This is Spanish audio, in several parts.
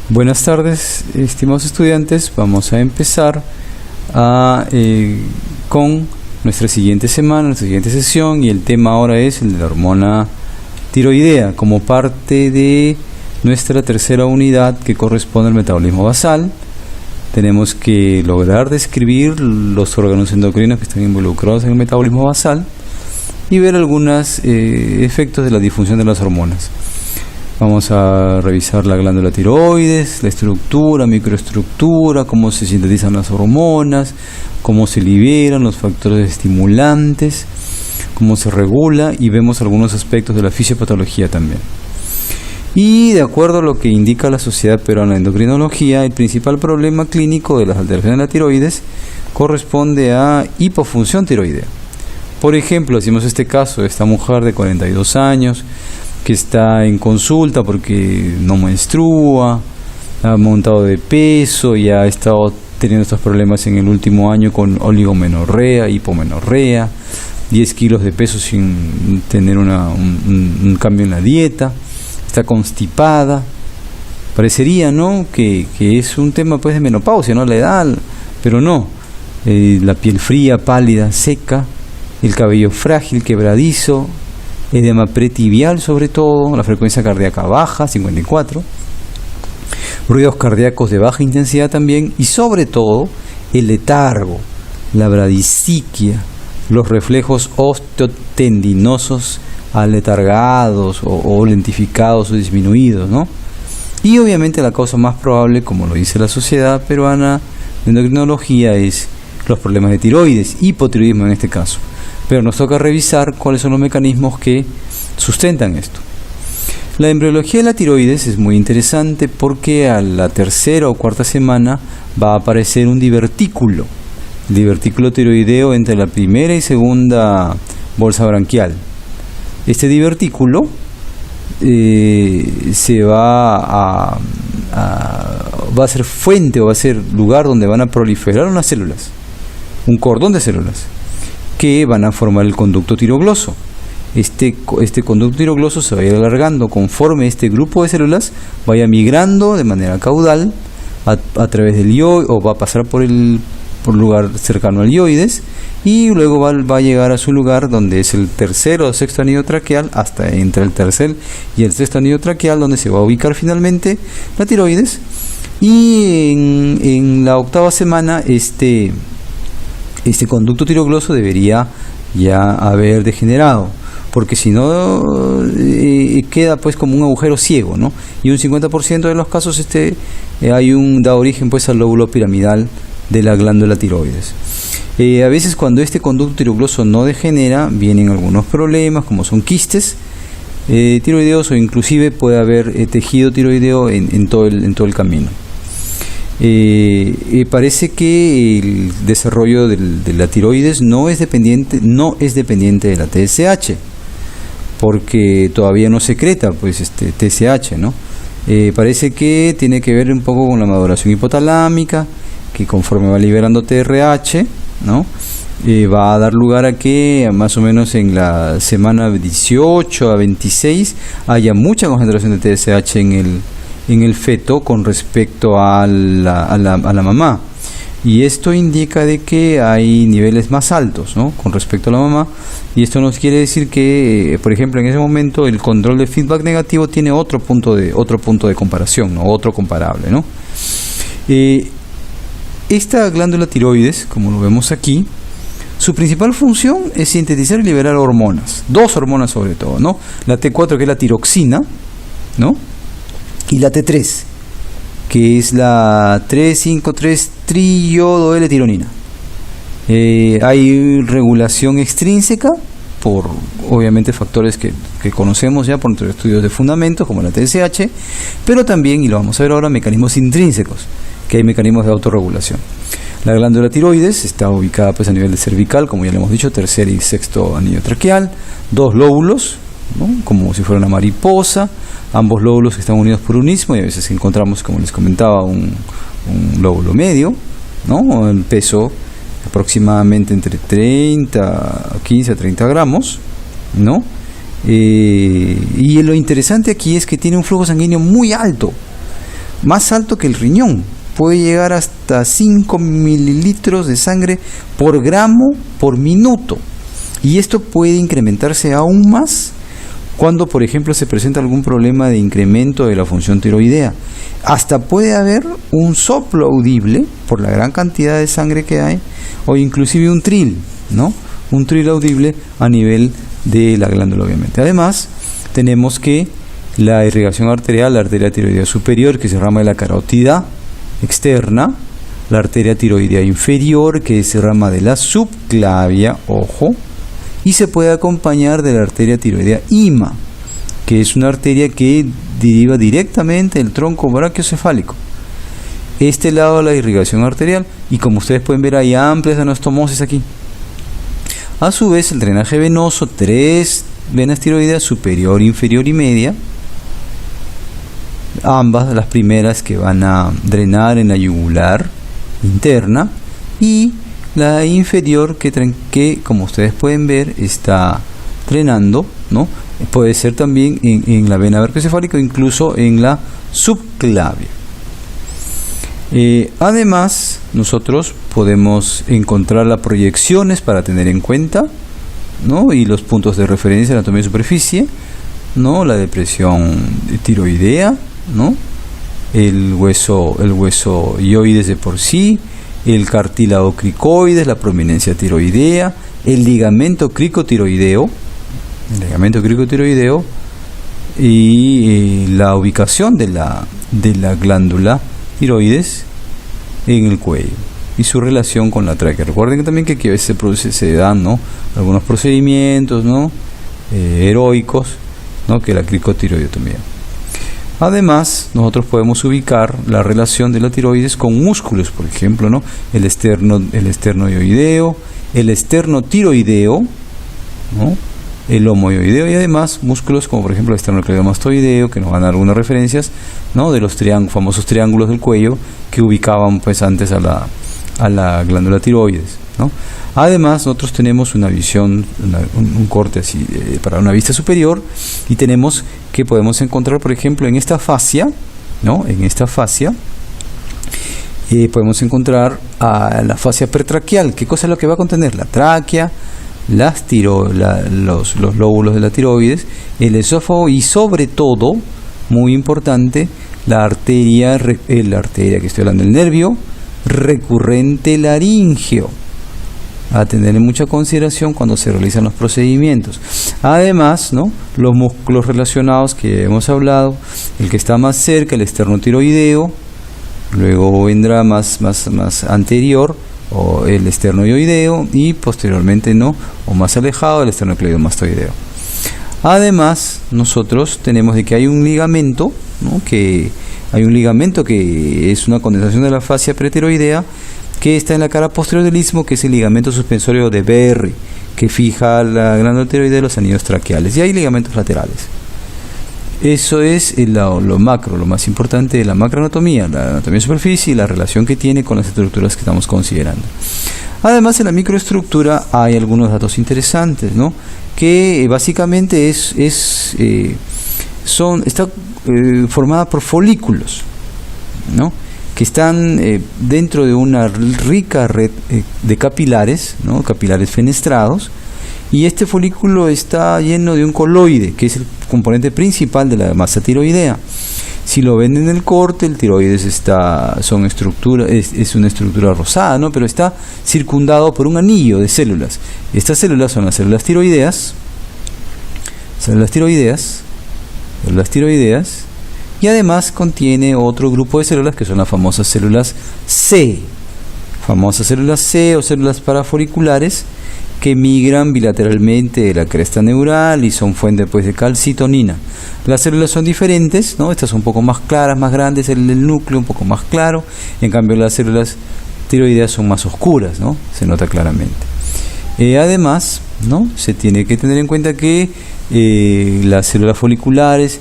Buenas tardes, estimados estudiantes. Vamos a empezar con nuestra siguiente semana, nuestra siguiente sesión, y el tema ahora es el de la hormona tiroidea, como parte de nuestra tercera unidad que corresponde al metabolismo basal. Tenemos que lograr describir los órganos endocrinos que están involucrados en el metabolismo basal y ver algunos efectos de la disfunción de las hormonas. Vamos a revisar la glándula tiroides, la estructura, microestructura, cómo se sintetizan las hormonas, cómo se liberan los factores estimulantes, cómo se regula, y vemos algunos aspectos de la fisiopatología también. Y de acuerdo a lo que indica la Sociedad Peruana de Endocrinología, el principal problema clínico de las alteraciones de la tiroides corresponde a hipofunción tiroidea. Por ejemplo, hacemos este caso de esta mujer de 42 años que está en consulta porque no menstrua, ha montado de peso y ha estado teniendo estos problemas en el último año con oligomenorrea, hipomenorrea, 10 kilos de peso sin tener un cambio en la dieta, está constipada. Parecería, ¿no?, que es un tema pues de menopausia, ¿no?, la edad, pero no. La piel fría, pálida, seca, el cabello frágil, quebradizo, edema pretibial sobre todo, la frecuencia cardíaca baja, 54, ruidos cardíacos de baja intensidad también, y sobre todo el letargo, la bradisiquia, los reflejos osteotendinosos aletargados o lentificados o disminuidos, ¿no? Y obviamente la causa más probable, como lo dice la Sociedad Peruana de Endocrinología, es los problemas de tiroides, hipotiroidismo en este caso. Pero nos toca revisar cuáles son los mecanismos que sustentan esto. La embriología de la tiroides es muy interesante porque a la tercera o cuarta semana va a aparecer un divertículo tiroideo entre la primera y segunda bolsa branquial. Este divertículo va a ser fuente o va a ser lugar donde van a proliferar unas células, un cordón de células que van a formar el conducto tirogloso. Este conducto tirogloso se va a ir alargando conforme este grupo de células vaya migrando de manera caudal a través del ioides, o va a pasar por lugar cercano al ioides, y luego va a llegar a su lugar donde es el tercer o sexto anillo traqueal, hasta entre el tercer y el sexto anillo traqueal, donde se va a ubicar finalmente la tiroides. Y en la octava semana este conducto tirogloso debería ya haber degenerado, porque si no queda pues como un agujero ciego, ¿no? Y un 50% de los casos da origen pues al lóbulo piramidal de la glándula tiroides. A veces cuando este conducto tirogloso no degenera, vienen algunos problemas como son quistes tiroideos, o inclusive puede haber tejido tiroideo en todo el camino. Parece que el desarrollo de la tiroides no es dependiente de la TSH, porque todavía no secreta pues TSH, ¿no? Parece que tiene que ver un poco con la maduración hipotalámica, que conforme va liberando TRH, ¿no?, va a dar lugar a que más o menos en la semana 18 a 26 haya mucha concentración de TSH en el feto con respecto a la mamá, y esto indica de que hay niveles más altos, ¿no?, con respecto a la mamá, y esto nos quiere decir que, por ejemplo, en ese momento el control de feedback negativo tiene otro punto de comparación, ¿no?, otro comparable, ¿no? Esta glándula tiroides, como lo vemos aquí, su principal función es sintetizar y liberar hormonas, dos hormonas sobre todo, ¿no? La T4, que es la tiroxina, ¿no?, y la T3, que es la 3,5,3-triodo-L-tironina. Hay regulación extrínseca por, obviamente, factores que conocemos ya por nuestros estudios de fundamento, como la TSH, pero también, y lo vamos a ver ahora, mecanismos intrínsecos, que hay mecanismos de autorregulación. La glándula tiroides está ubicada pues a nivel de cervical, como ya le hemos dicho, tercer y sexto anillo traqueal, dos lóbulos, ¿no?, como si fuera una mariposa, ambos lóbulos que están unidos por un istmo, y a veces encontramos, como les comentaba, un lóbulo medio, ¿no?, el peso aproximadamente entre 15 a 30 gramos, ¿no? Y lo interesante aquí es que tiene un flujo sanguíneo muy alto, más alto que el riñón. Puede llegar hasta 5 mililitros de sangre por gramo por minuto. Y esto puede incrementarse aún más cuando, por ejemplo, se presenta algún problema de incremento de la función tiroidea. Hasta puede haber un soplo audible por la gran cantidad de sangre que hay, o inclusive un tril, ¿no? Un tril audible a nivel de la glándula, obviamente. Además, tenemos que la irrigación arterial, la arteria tiroidea superior, que es rama de la carótida externa, la arteria tiroidea inferior, que es rama de la subclavia, ojo, y se puede acompañar de la arteria tiroidea IMA, que es una arteria que deriva directamente del tronco brachiocefálico. Este lado de la irrigación arterial, y como ustedes pueden ver, hay amplias anastomosis aquí. A su vez, el drenaje venoso, 3 venas tiroideas, superior, inferior y media, ambas, las primeras que van a drenar en la yugular interna, y la inferior que como ustedes pueden ver está drenando, ¿no? Puede ser también en la vena brachiocefálica o incluso en la subclavia. Además, nosotros podemos encontrar las proyecciones para tener en cuenta, ¿no? Y los puntos de referencia de anatomía de superficie, ¿no? La depresión tiroidea, ¿no? El hueso hioides de por sí, el cartílago cricoides, la prominencia tiroidea, el ligamento cricotiroideo, y la ubicación de la glándula tiroides en el cuello y su relación con la tráquea. Recuerden que también que a veces se dan, ¿no? Algunos procedimientos, ¿no? Heroicos, ¿no? Que la cricotiroidotomía. Además, nosotros podemos ubicar la relación de la tiroides con músculos, por ejemplo, ¿no? El esternoioideo, el esternotiroideo, ¿no? El homoioideo, y además músculos como por ejemplo el esternocleidomastoideo, que nos van a dar algunas referencias, ¿no? De los famosos triángulos del cuello que ubicaban pues antes a la glándula tiroides, ¿no? Además, nosotros tenemos una visión, un corte así para una vista superior, y tenemos que podemos encontrar, por ejemplo, en esta fascia, ¿no? En esta fascia podemos encontrar a la fascia pretraquial. ¿Qué cosa es lo que va a contener? La tráquea, los lóbulos de la tiroides, el esófago y sobre todo, muy importante, la arteria que estoy hablando, el nervio recurrente laríngeo, a tener en mucha consideración cuando se realizan los procedimientos. Además, ¿no? Los músculos relacionados que hemos hablado, el que está más cerca, el esternotiroideo, luego vendrá más anterior, o el esternoioideo, y posteriormente, ¿no? O más alejado, el esternocleidomastoideo. Además, nosotros tenemos de que hay un ligamento, ¿no? Que es una condensación de la fascia pretiroidea, que está en la cara posterior del istmo, que es el ligamento suspensorio de Berry, que fija la glándula tiroidea de los anillos traqueales, y hay ligamentos laterales. Eso es lo macro, lo más importante de la macroanatomía, la anatomía de superficie y la relación que tiene con las estructuras que estamos considerando. Además, en la microestructura hay algunos datos interesantes, ¿no? Que básicamente está formada por folículos, ¿no? Que están dentro de una rica red de capilares, ¿no? Capilares fenestrados, y este folículo está lleno de un coloide, que es el componente principal de la masa tiroidea. Si lo ven en el corte, el tiroides es una estructura rosada, ¿no? Pero está circundado por un anillo de células. Estas células son las células tiroideas, y además contiene otro grupo de células que son las famosas células C, o células parafoliculares, que migran bilateralmente de la cresta neural y son fuente pues de calcitonina. Las células son diferentes, ¿no? Estas son un poco más claras, más grandes, el núcleo un poco más claro, en cambio las células tiroideas son más oscuras, ¿no? Se nota claramente. Además, ¿no? Se tiene que tener en cuenta que las células foliculares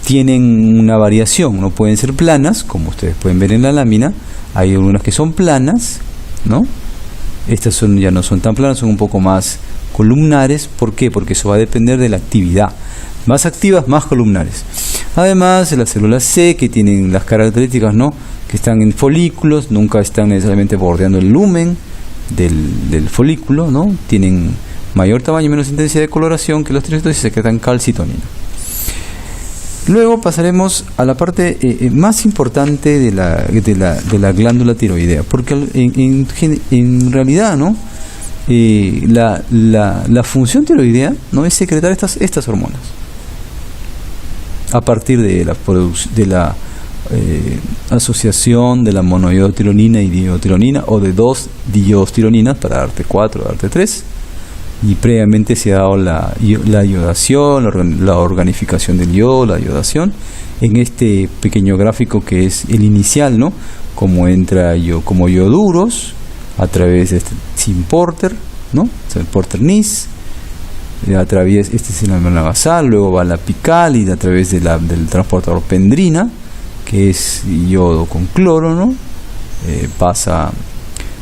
tienen una variación, no pueden ser planas, como ustedes pueden ver en la lámina. Hay algunas que son planas, ¿no? Estas ya no son tan planas, son un poco más columnares. ¿Por qué? Porque eso va a depender de la actividad. Más activas, más columnares. Además, las células C, que tienen las características, ¿no?, que están en folículos, nunca están necesariamente bordeando el lumen del folículo, ¿no?, tienen mayor tamaño y menos intensidad de coloración que los tirocitos y secretan calcitonina. Luego pasaremos a la parte más importante de la glándula tiroidea, porque en realidad, ¿no?, la función tiroidea, ¿no?, es secretar estas hormonas a partir de la asociación de la monoiodotironina y diodotironina, o de 2 diodotironinas para darte 4 o darte 3, y previamente se ha dado la iodación, la organificación del yodo, la iodación, en este pequeño gráfico que es el inicial, ¿no?, como entra como ioduros a través de este Sim Porter, ¿no?, o sea, el Porter Nis, a través, este es la membrana basal, luego va la apical a través del transportador pendrina, que es yodo con cloro, ¿no?, pasa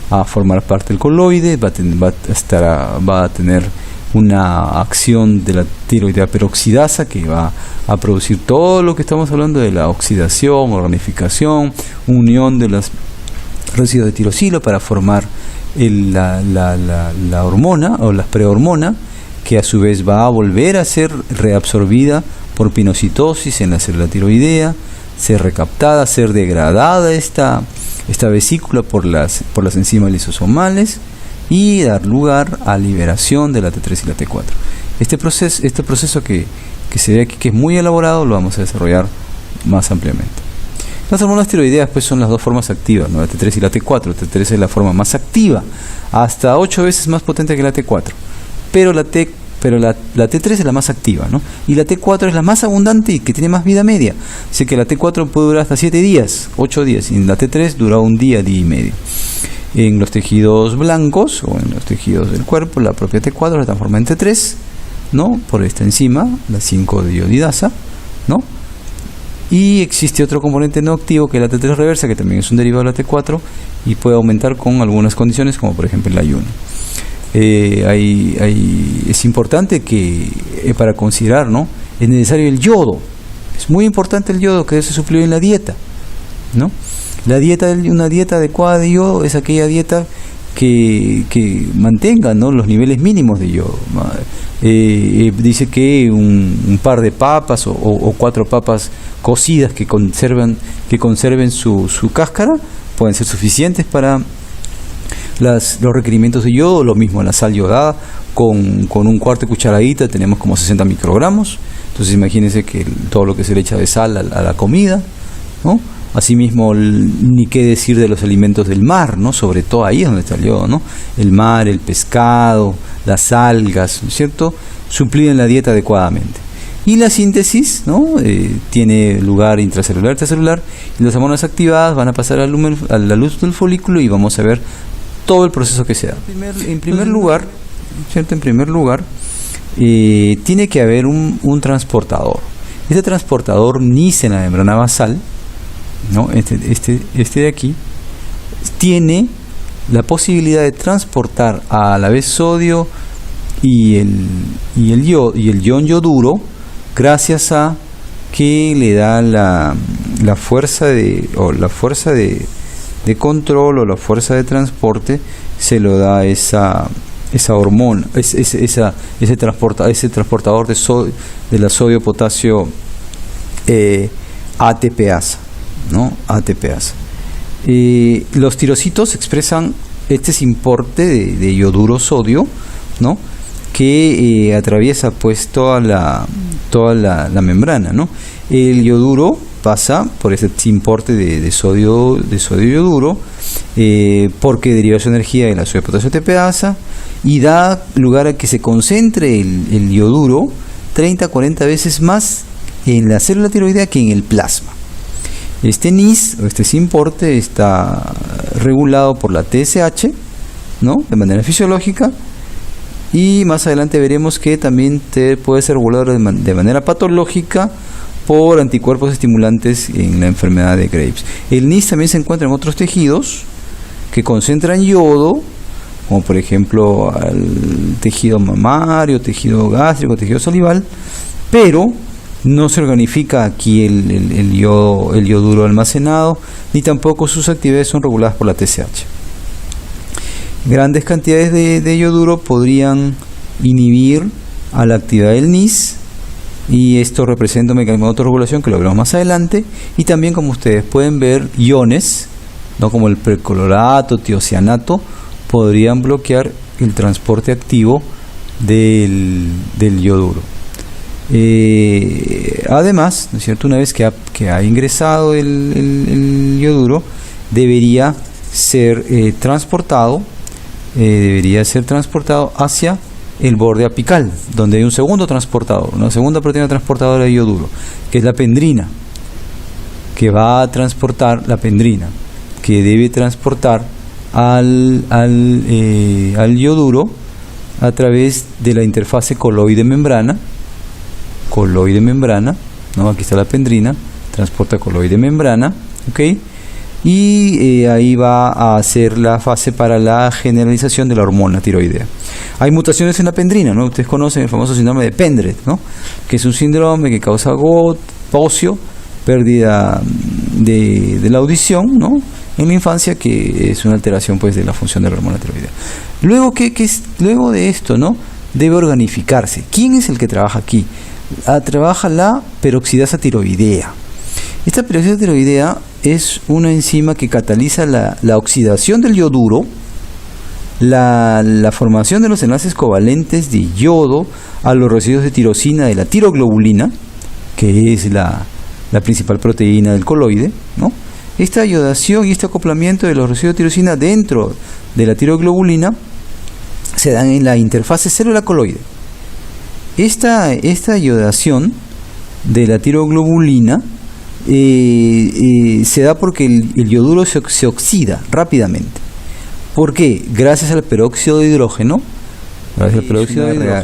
a formar parte del coloide, va a tener una acción de la tiroidea peroxidasa que va a producir todo lo que estamos hablando de la oxidación, organificación, unión de los residuos de tirosilo para formar la hormona o la prehormona, que a su vez va a volver a ser reabsorbida por pinocitosis en la célula tiroidea, ser recaptada, ser degradada esta vesícula por las enzimas lisosomales y dar lugar a liberación de la T3 y la T4. Este proceso que se ve aquí, que es muy elaborado, lo vamos a desarrollar más ampliamente. Las hormonas tiroideas pues son las dos formas activas, ¿no?, la T3 y la T4. La T3 es la forma más activa, hasta 8 veces más potente que la T4, pero la T3 es la más activa, ¿no?, y la T4 es la más abundante y que tiene más vida media. Así que la T4 puede durar hasta 7 días, 8 días, y la T3 dura un día y medio. En los tejidos blancos o en los tejidos del cuerpo, la propia T4 se transforma en T3, ¿no?, por esta enzima, la 5-deiodidasa, ¿no?, y existe otro componente no activo que es la T3 reversa, que también es un derivado de la T4 y puede aumentar con algunas condiciones, como por ejemplo el ayuno. Es importante que para considerar, ¿no?, es necesario el yodo. Es muy importante el yodo, que debe ser suplido en la dieta, ¿no? Una dieta adecuada de yodo es aquella dieta que mantenga, ¿no?, los niveles mínimos de yodo. Dice que un par de papas o 4 papas cocidas que conserven su cáscara pueden ser suficientes para los requerimientos de yodo. Lo mismo la sal yodada, con un cuarto de cucharadita tenemos como 60 microgramos. Entonces imagínense que todo lo que se le echa de sal a la comida, ¿no? Asimismo, ni qué decir de los alimentos del mar, ¿no?, sobre todo ahí es donde está el yodo, ¿no?, el mar, el pescado, las algas, ¿no es cierto?, suplir en la dieta adecuadamente. Y la síntesis, ¿no?, tiene lugar intracelular, extracelular, y las hormonas activadas van a pasar a la luz del folículo y vamos a ver todo el proceso que se da. En primer lugar, ¿cierto?, tiene que haber un transportador. Este transportador Nis en la membrana basal, ¿no?, este de aquí, tiene la posibilidad de transportar a la vez sodio y el ion yoduro, gracias a que le da la fuerza de control o la fuerza de transporte, se lo da esa hormona, ese transportador de la sodio potasio ATPasa, ¿no?, ATPasa. Los tirocitos expresan este importe de ioduro sodio, ¿no?, que atraviesa pues toda la membrana, ¿no? El ioduro pasa por ese importe de sodio ioduro, porque deriva su energía de la sodio potasio ATPasa y da lugar a que se concentre el ioduro 30-40 veces más en la célula tiroidea que en el plasma. Este NIS, o este importe, está regulado por la TSH, ¿no?, de manera fisiológica, y más adelante veremos que también puede ser regulado de manera patológica por anticuerpos estimulantes en la enfermedad de Graves. El NIS también se encuentra en otros tejidos que concentran yodo, como por ejemplo el tejido mamario, tejido gástrico, tejido salival, pero No se organifica aquí el yoduro almacenado, ni tampoco sus actividades son reguladas por la TSH. Grandes cantidades de yoduro podrían inhibir a la actividad del NIS, y esto representa un mecanismo de autorregulación que lo veremos más adelante. Y también, como ustedes pueden ver, iones, ¿no?, como el perclorato, tiocianato, podrían bloquear el transporte activo del yoduro. Además, ¿no es cierto?, una vez que ha ingresado el yoduro, debería ser transportado hacia el borde apical, donde hay un segundo transportador, una segunda proteína transportadora de yoduro, que es la pendrina, que va a transportar la pendrina, que debe transportar al yoduro a través de la interfase coloide-membrana, ¿no? Aquí está la pendrina, transporta coloide-membrana, ¿ok? Y ahí va a ser la fase para la generalización de la hormona tiroidea. Hay mutaciones en la pendrina, ¿no? Ustedes conocen el famoso síndrome de Pendred, ¿no?, que es un síndrome que causa gota, pocio, pérdida de la audición, ¿no?, en la infancia, que es una alteración, pues, de la función de la hormona tiroidea. Luego, luego de esto, ¿no?, debe organificarse. ¿Quién es el que trabaja aquí? Trabaja la peroxidasa tiroidea. Esta peroxidasa tiroidea es una enzima que cataliza la oxidación del yoduro, la formación de los enlaces covalentes de yodo a los residuos de tirosina de la tiroglobulina, que es la principal proteína del coloide, ¿no? Esta iodación y este acoplamiento de los residuos de tirosina dentro de la tiroglobulina se dan en la interfase célula-coloide. Esta iodación de la tiroglobulina se da porque el yoduro se oxida rápidamente. ¿Por qué? Gracias al peróxido de hidrógeno,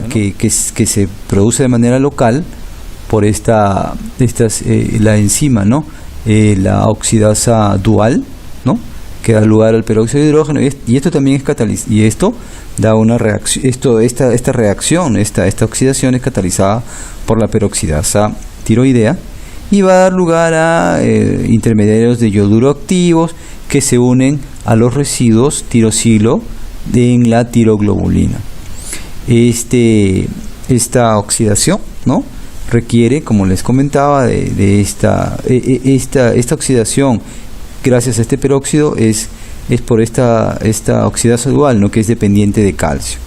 que se produce de manera local por la enzima, ¿no?, la oxidasa dual, ¿no?, que da lugar al peróxido de hidrógeno, y esto también es catalizado, y esto da una reacción. Esta oxidación es catalizada por la peroxidasa tiroidea, y va a dar lugar a intermediarios de yoduro activos que se unen a los residuos tirosilo en la tiroglobulina. Esta oxidación, ¿no?, requiere, como les comentaba, de esta oxidación. Gracias a este peróxido es por esta oxidasa dual, ¿no?, que es dependiente de calcio.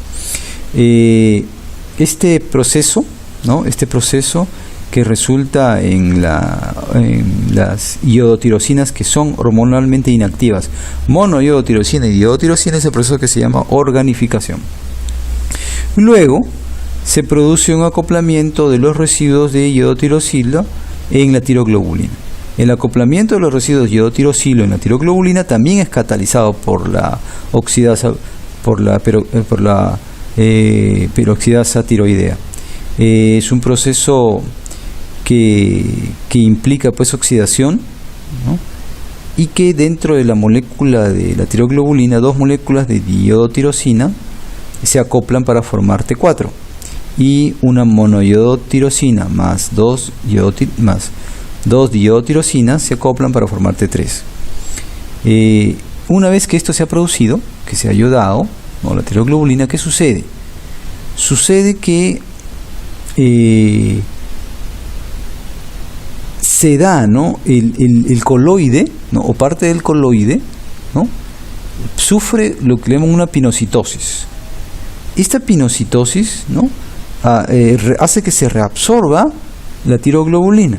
Este proceso que resulta en las iodotirosinas, que son hormonalmente inactivas, monoiodotirosina y iodotirosina, es el proceso que se llama organificación. Luego se produce un acoplamiento de los residuos de iodotirosilo en la tiroglobulina. El acoplamiento de los residuos de iodotirosilo en la tiroglobulina también es catalizado por la oxidasa, por la peroxidasa tiroidea. Es un proceso que implica, pues, oxidación, ¿no?, y que dentro de la molécula de la tiroglobulina, dos moléculas de diodotirosina se acoplan para formar T4, y una monoiodotirosina más dos diodotirosinas se acoplan para formar T3. Una vez que esto se ha producido, que se ha iodado, ¿no?, la tiroglobulina, ¿qué sucede? Sucede que se da, ¿no?, el coloide, ¿no?, o parte del coloide, ¿no?, sufre lo que le llaman una pinocitosis. Esta pinocitosis, ¿no?, hace que se reabsorba la tiroglobulina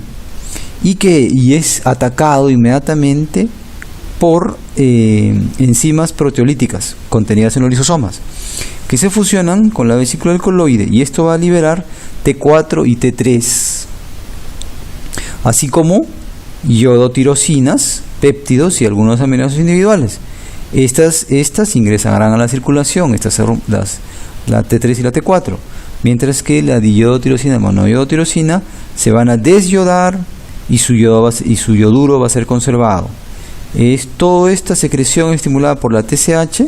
y es atacado inmediatamente por enzimas proteolíticas contenidas en los lisosomas, que se fusionan con la vesícula del coloide, y esto va a liberar T4 y T3, así como iodotirosinas, péptidos y algunos aminoácidos individuales. Estas ingresarán a la circulación, la T3 y la T4, mientras que la diodotirosina y monoiodotirosina se van a desyodar y su yoduro va a ser conservado. Toda esta secreción estimulada por la TSH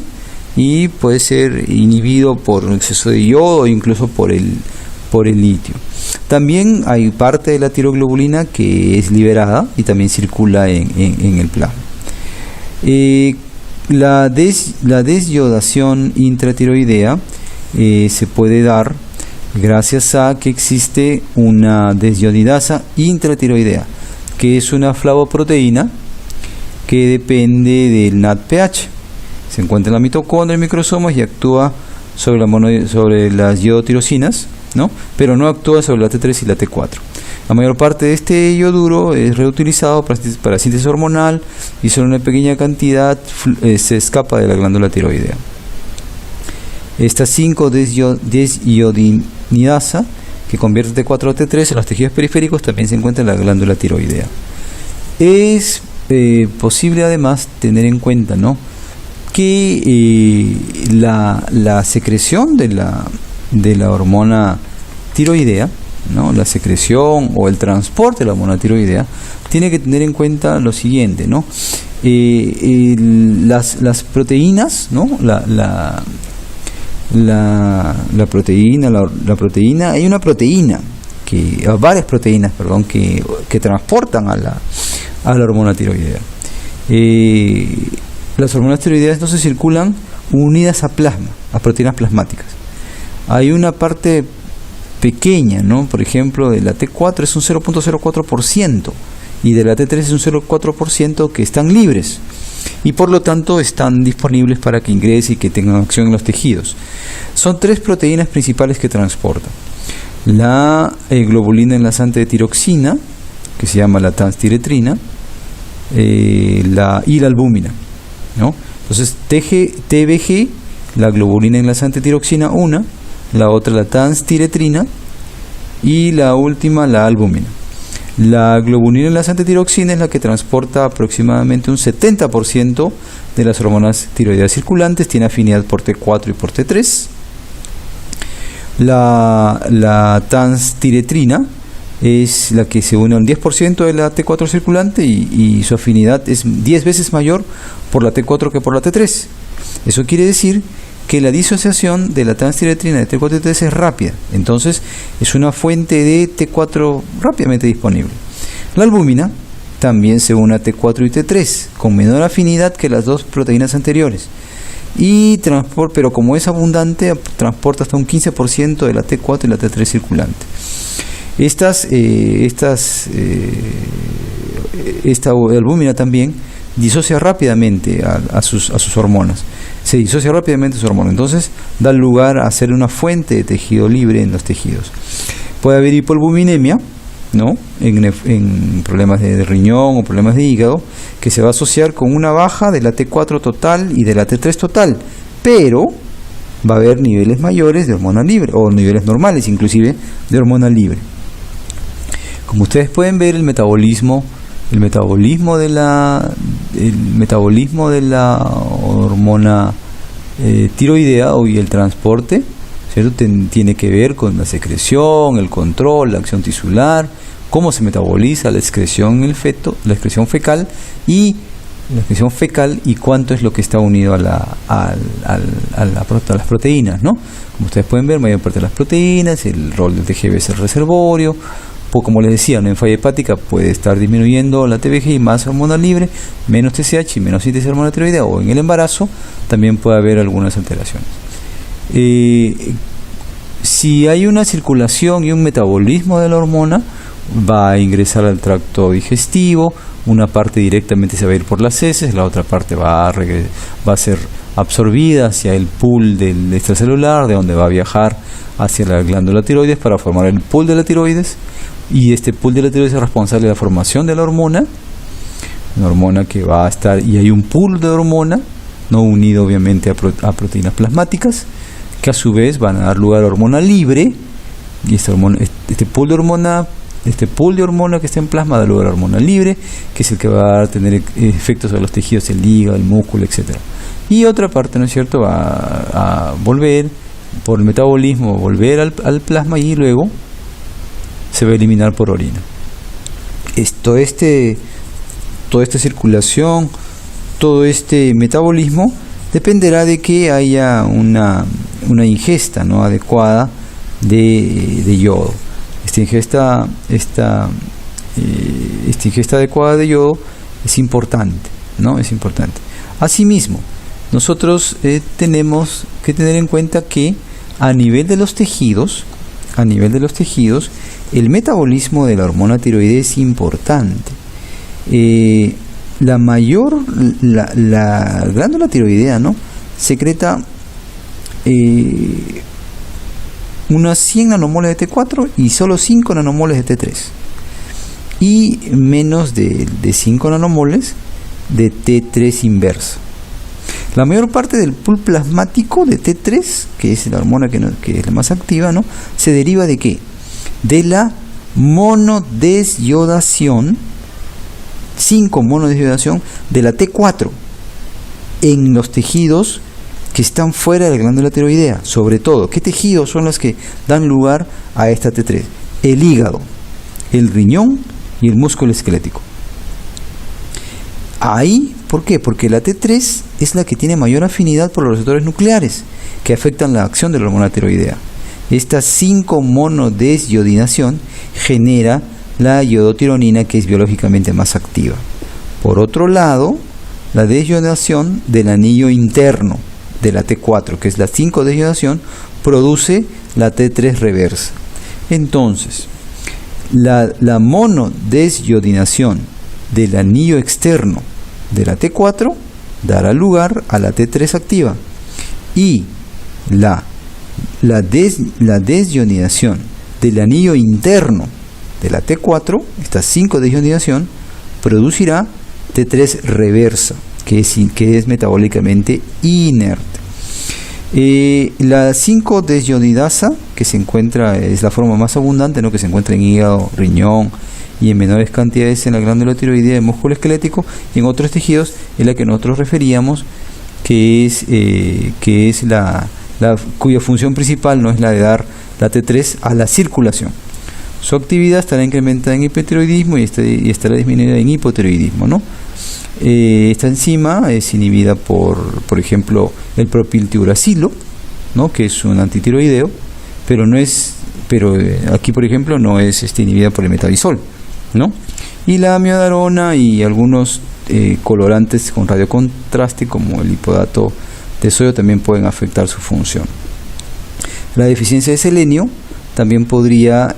y puede ser inhibido por un exceso de yodo o incluso por por el litio. También hay parte de la tiroglobulina que es liberada y también circula en el plasma. La desyodación intratiroidea se puede dar gracias a que existe una desyodidasa intratiroidea, que es una flavoproteína que depende del NADPH. Se encuentra en la mitocondria y microsomas y actúa sobre las iodotirosinas, ¿no? Pero no actúa sobre la T3 y la T4. La mayor parte de este yoduro es reutilizado para síntesis hormonal y solo una pequeña cantidad se escapa de la glándula tiroidea. Esta 5-desiodinidasa, que convierte T4 a T3 en los tejidos periféricos, también se encuentra en la glándula tiroidea. Es posible además tener en cuenta, ¿no?, que la secreción de la hormona tiroidea, ¿no?, la secreción o el transporte de la hormona tiroidea, tiene que tener en cuenta lo siguiente, ¿no? Las proteínas, ¿no?, la proteína, hay una proteína, varias proteínas, perdón, que transportan a la hormona tiroidea. Las hormonas tiroideas entonces circulan unidas a plasma, a proteínas plasmáticas. Hay una parte pequeña, ¿no? Por ejemplo, de la T4 es un 0.04% y de la T3 es un 0.4% que están libres y por lo tanto están disponibles para que ingrese y que tengan acción en los tejidos. Son 3 proteínas principales que transportan: la globulina enlazante de tiroxina, que se llama la transtiretrina, y la albúmina, ¿no? Entonces TBG, la globulina enlazante tiroxina, una, la otra la transtiretrina y la última la albúmina. La globulina enlazante tiroxina es la que transporta aproximadamente un 70% de las hormonas tiroideas circulantes, tiene afinidad por T4 y por T3. La transtiretrina es la que se une a un 10% de la T4 circulante y su afinidad es 10 veces mayor por la T4 que por la T3. Eso quiere decir que la disociación de la transtiretrina de T4 y T3 es rápida, entonces es una fuente de T4 rápidamente disponible. La albúmina también se une a T4 y T3 con menor afinidad que las dos proteínas anteriores, pero como es abundante, transporta hasta un 15% de la T4 y la T3 circulante. Esta albúmina también disocia rápidamente a sus hormonas. Se disocia rápidamente su hormona, entonces da lugar a ser una fuente de tejido libre en los tejidos. Puede haber hipoalbuminemia, ¿no?, en problemas de riñón o problemas de hígado, que se va a asociar con una baja de la T4 total y de la T3 total, pero va a haber niveles mayores de hormona libre, o niveles normales inclusive de hormona libre. Como ustedes pueden ver, el metabolismo de la hormona tiroidea y el transporte, ¿cierto?, tiene que ver con la secreción, el control, la acción tisular, cómo se metaboliza la excreción en el feto, la excreción fecal y cuánto es lo que está unido a las proteínas, ¿no? Como ustedes pueden ver, mayor parte de las proteínas, el rol del TGV es el reservorio. Como les decía, en falla hepática puede estar disminuyendo la TBG y más hormona libre, menos TSH y menos síntesis de hormona tiroidea, o en el embarazo también puede haber algunas alteraciones. Si hay una circulación y un metabolismo de la hormona, va a ingresar al tracto digestivo, una parte directamente se va a ir por las heces, la otra parte va a ser absorbida hacia el pool del extracelular, de donde va a viajar hacia la glándula tiroides para formar el pool de la tiroides, y este pool de la tiroides es responsable de la formación de la hormona, una hormona que va a estar, y hay un pool de hormona no unido obviamente a proteínas plasmáticas, que a su vez van a dar lugar a hormona libre, y este pool de hormona que está en plasma da lugar a hormona libre, que es el que va a tener efectos sobre los tejidos, el hígado, el músculo, etcétera. Y otra parte, ¿no es cierto?, va a volver por el metabolismo, volver al plasma y luego se va a eliminar por orina. Toda esta circulación, todo este metabolismo dependerá de que haya una ingesta, ¿no?, adecuada de yodo. Esta ingesta adecuada de yodo es importante, ¿no? Es importante. Asimismo, nosotros tenemos que tener en cuenta que a nivel de los tejidos, el metabolismo de la hormona tiroidea es importante. La glándula tiroidea, ¿no?, secreta unas 100 nanomoles de T4 y solo 5 nanomoles de T3, y menos de 5 nanomoles de T3 inversa. La mayor parte del pool plasmático de T3, que es la hormona que es la más activa, ¿no?, se deriva de ¿qué? De la monodesyodación, 5 monodesyodación de la T4 en los tejidos que están fuera de la glándula tiroidea. Sobre todo, ¿qué tejidos son los que dan lugar a esta T3? El hígado, el riñón y el músculo esquelético. Ahí, ¿por qué? Porque la T3 es la que tiene mayor afinidad por los receptores nucleares que afectan la acción de la hormona tiroidea. Esta 5 monodesyodación genera la iodotironina, que es biológicamente más activa. Por otro lado, la desyodación del anillo interno de la T4, que es la 5 desyodación, produce la T3 reversa. Entonces, la monodesyodación del anillo externo de la T4 dará lugar a la T3 activa, y la desyodación del anillo interno de la T4, esta 5 desyodación, producirá T3 reversa, que es metabólicamente inerte. La 5 desyodidasa, que se encuentra, es la forma más abundante, ¿no?, que se encuentra en hígado, riñón y en menores cantidades en la glándula tiroidea, en músculo esquelético y en otros tejidos, es la que nosotros referíamos, que es cuya función principal no es la de dar la T3 a la circulación. Su actividad estará incrementada en hipotiroidismo y estará disminuida en hipotiroidismo, ¿no? Esta enzima es inhibida por ejemplo, el propiltiuracilo, ¿no?, que es un antitiroideo, pero aquí, por ejemplo, no es inhibida por el metabisol, ¿no? Y la amiodarona y algunos colorantes con radiocontraste, como el hipodato de sodio, también pueden afectar su función. La deficiencia de selenio también podría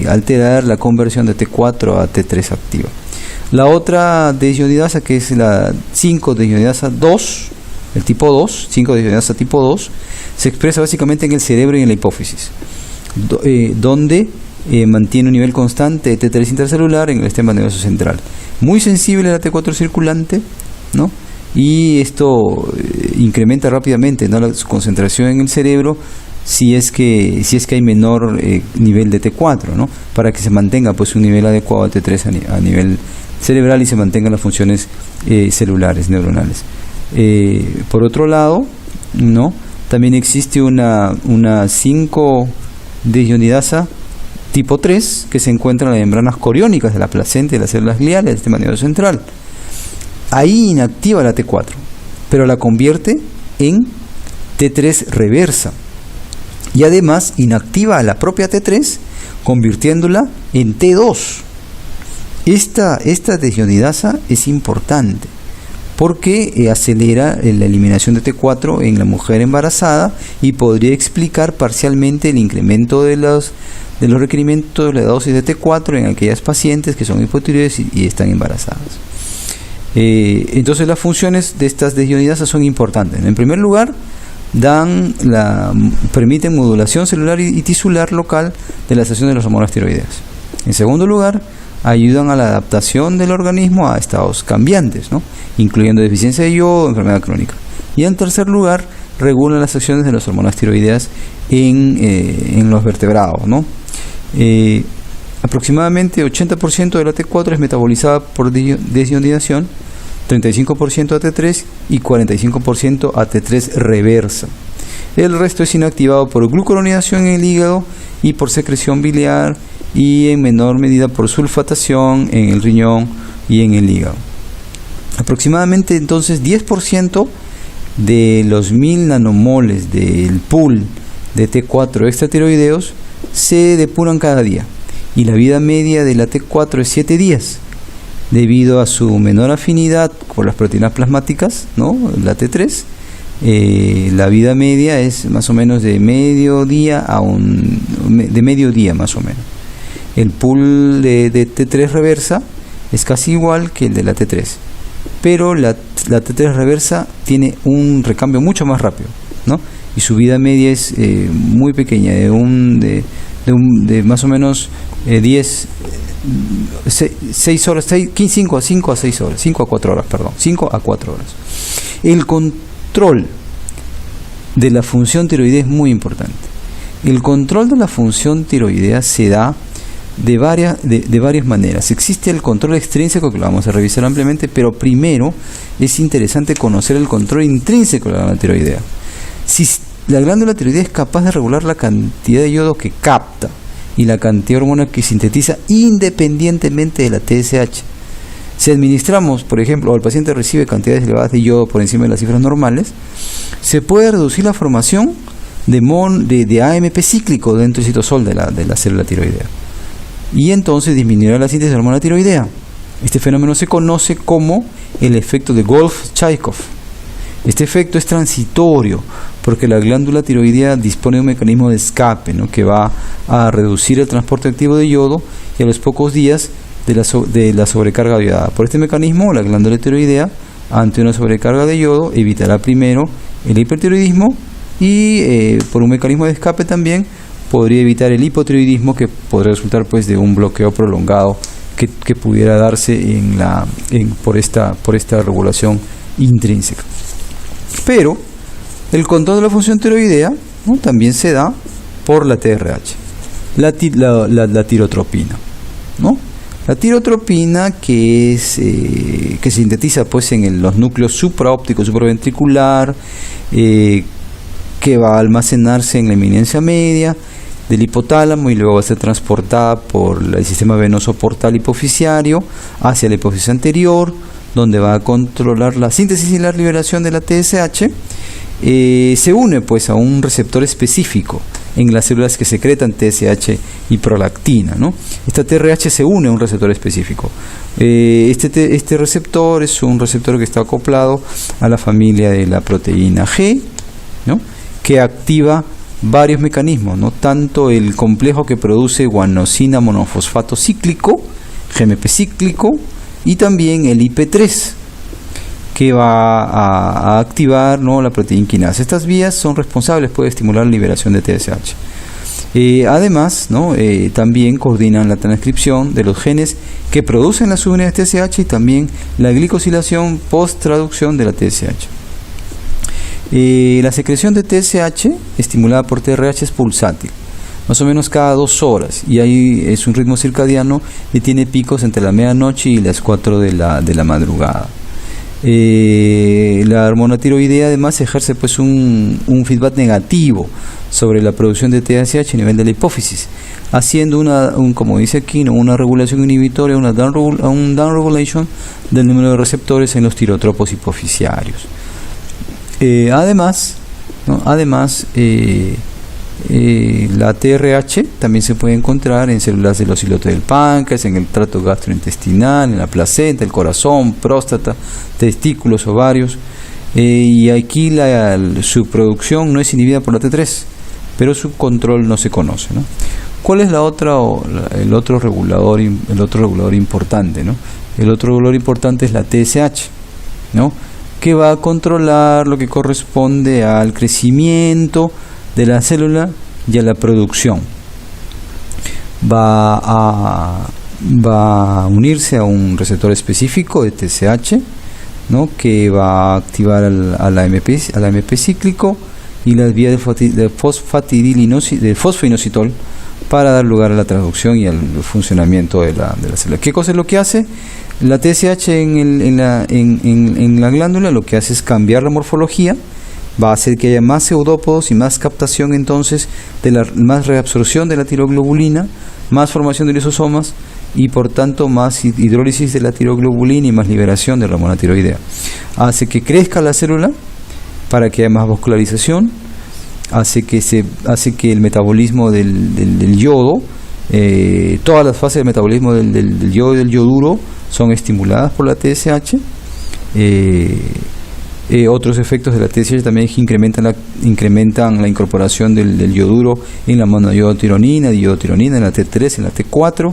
alterar la conversión de T4 a T3 activa. La otra desyodidasa, que es la 5-desyodidasa 2, el tipo 2, 5-desyodidasa tipo 2, se expresa básicamente en el cerebro y en la hipófisis, donde mantiene un nivel constante de T3 intracelular en el sistema nervioso central. Muy sensible a la T4 circulante, ¿no?, y esto incrementa rápidamente, ¿no?, su concentración en el cerebro si es que hay menor nivel de T4, ¿no?, para que se mantenga pues un nivel adecuado de T3 a nivel cerebral y se mantengan las funciones celulares, neuronales. Por otro lado, ¿no?, también existe una 5-desyodidasa tipo 3 que se encuentra en las membranas coriónicas de la placenta y de las células gliales del sistema nervioso central. Ahí inactiva la T4, pero la convierte en T3 reversa, y además inactiva a la propia T3, convirtiéndola en T2. Esta desyodidasa es importante porque acelera la eliminación de T4 en la mujer embarazada y podría explicar parcialmente el incremento de los requerimientos de la dosis de T4 en aquellas pacientes que son hipotiroides y están embarazadas. Entonces las funciones de estas desyodidasas son importantes. En primer lugar, permiten modulación celular y tisular local de la acción de las hormonas tiroideas. En segundo lugar, ayudan a la adaptación del organismo a estados cambiantes, ¿no?, incluyendo deficiencia de yodo o enfermedad crónica. Y en tercer lugar, regulan las acciones de las hormonas tiroideas en los vertebrados, ¿no? Aproximadamente 80% de la T4 es metabolizada por desyodidación, 35% a T3 y 45% a T3 reversa. El resto es inactivado por glucuronidación en el hígado y por secreción biliar, y en menor medida por sulfatación en el riñón y en el hígado. Aproximadamente entonces 10% de los 1000 nanomoles del pool de T4 extratiroideos se depuran cada día y la vida media de la T4 es 7 días. Debido a su menor afinidad con las proteínas plasmáticas, ¿no? La T3, la vida media es más o menos de mediodía más o menos. El pool de T3 reversa es casi igual que el de la T3, pero la T3 reversa tiene un recambio mucho más rápido, ¿no? Y su vida media es muy pequeña, de más o menos 6 horas, 5 a 6 horas, 5 a 4 horas, perdón, 5 a 4 horas. El control de la función tiroidea es muy importante. El control de la función tiroidea se da de varias maneras. Existe el control extrínseco, que lo vamos a revisar ampliamente, pero primero es interesante conocer el control intrínseco de la glándula tiroidea. Si la glándula tiroidea es capaz de regular la cantidad de yodo que capta y la cantidad de hormona que sintetiza independientemente de la TSH. Si administramos, por ejemplo, o el paciente recibe cantidades elevadas de yodo por encima de las cifras normales, se puede reducir la formación de AMP cíclico dentro del citosol de la célula tiroidea. Y entonces disminuirá la síntesis de hormona tiroidea. Este fenómeno se conoce como el efecto de Wolff-Chaikoff. Este efecto es transitorio porque la glándula tiroidea dispone de un mecanismo de escape, ¿no? Que va a reducir el transporte activo de yodo y a los pocos días de la sobrecarga iodada. Por este mecanismo, la glándula tiroidea, ante una sobrecarga de yodo, evitará primero el hipertiroidismo y por un mecanismo de escape también podría evitar el hipotiroidismo, que podría resultar pues de un bloqueo prolongado que pudiera darse por esta regulación intrínseca. Pero el control de la función tiroidea, ¿no? También se da por la TRH, la tirotropina, ¿no? La tirotropina que sintetiza pues en los núcleos supraóptico, supraventricular, que va a almacenarse en la eminencia media del hipotálamo y luego va a ser transportada por el sistema venoso portal hipoficiario hacia la hipófisis anterior, donde va a controlar la síntesis y la liberación de la TSH. Se une pues a un receptor específico en las células que secretan TSH y prolactina, ¿no? Esta TRH se une a un receptor específico. Este receptor es un receptor que está acoplado a la familia de la proteína G, ¿no? Que activa varios mecanismos, ¿no? Tanto el complejo que produce guanosina monofosfato cíclico, GMP cíclico, y también el IP3, que va a activar, ¿no? La proteína quinasa. Estas vías son responsables de estimular la liberación de TSH. Además, ¿no? También coordinan la transcripción de los genes que producen las subunidades TSH y también la glicosilación post-traducción de la TSH. La secreción de TSH estimulada por TRH es pulsátil, más o menos cada 2 horas, y ahí es un ritmo circadiano y tiene picos entre la medianoche y las 4 de la madrugada. La hormona tiroidea además ejerce pues un feedback negativo sobre la producción de TSH a nivel de la hipófisis, haciendo como dice aquí, ¿no? Una regulación inhibitoria, un down regulation del número de receptores en los tirotropos hipoficiarios. Además, la TRH también se puede encontrar en células de los islotes del páncreas, en el tracto gastrointestinal, en la placenta, el corazón, próstata, testículos, ovarios, y aquí su producción no es inhibida por la T3, pero su control no se conoce, ¿no? ¿Cuál es el otro regulador importante, ¿no? El otro regulador importante es la TSH, ¿no? Que va a controlar lo que corresponde al crecimiento de la célula y a la producción. Va a unirse a un receptor específico de TSH, ¿no? Que va a activar al AMP cíclico y las vías de fosfoinositol para dar lugar a la traducción y al funcionamiento de la célula. ¿Qué cosa es lo que hace? La TSH en la glándula lo que hace es cambiar la morfología, va a hacer que haya más pseudópodos y más captación entonces más reabsorción de la tiroglobulina, más formación de lisosomas y por tanto más hidrólisis de la tiroglobulina y más liberación de la hormona tiroidea. Hace que crezca la célula para que haya más vascularización, hace que el metabolismo del yodo, todas las fases del metabolismo del yodo y del yoduro son estimuladas por la TSH. Otros efectos de la TSH también es que incrementan la incorporación del yoduro en la monoyodotironina, diodotironina, en la T3, en la T4.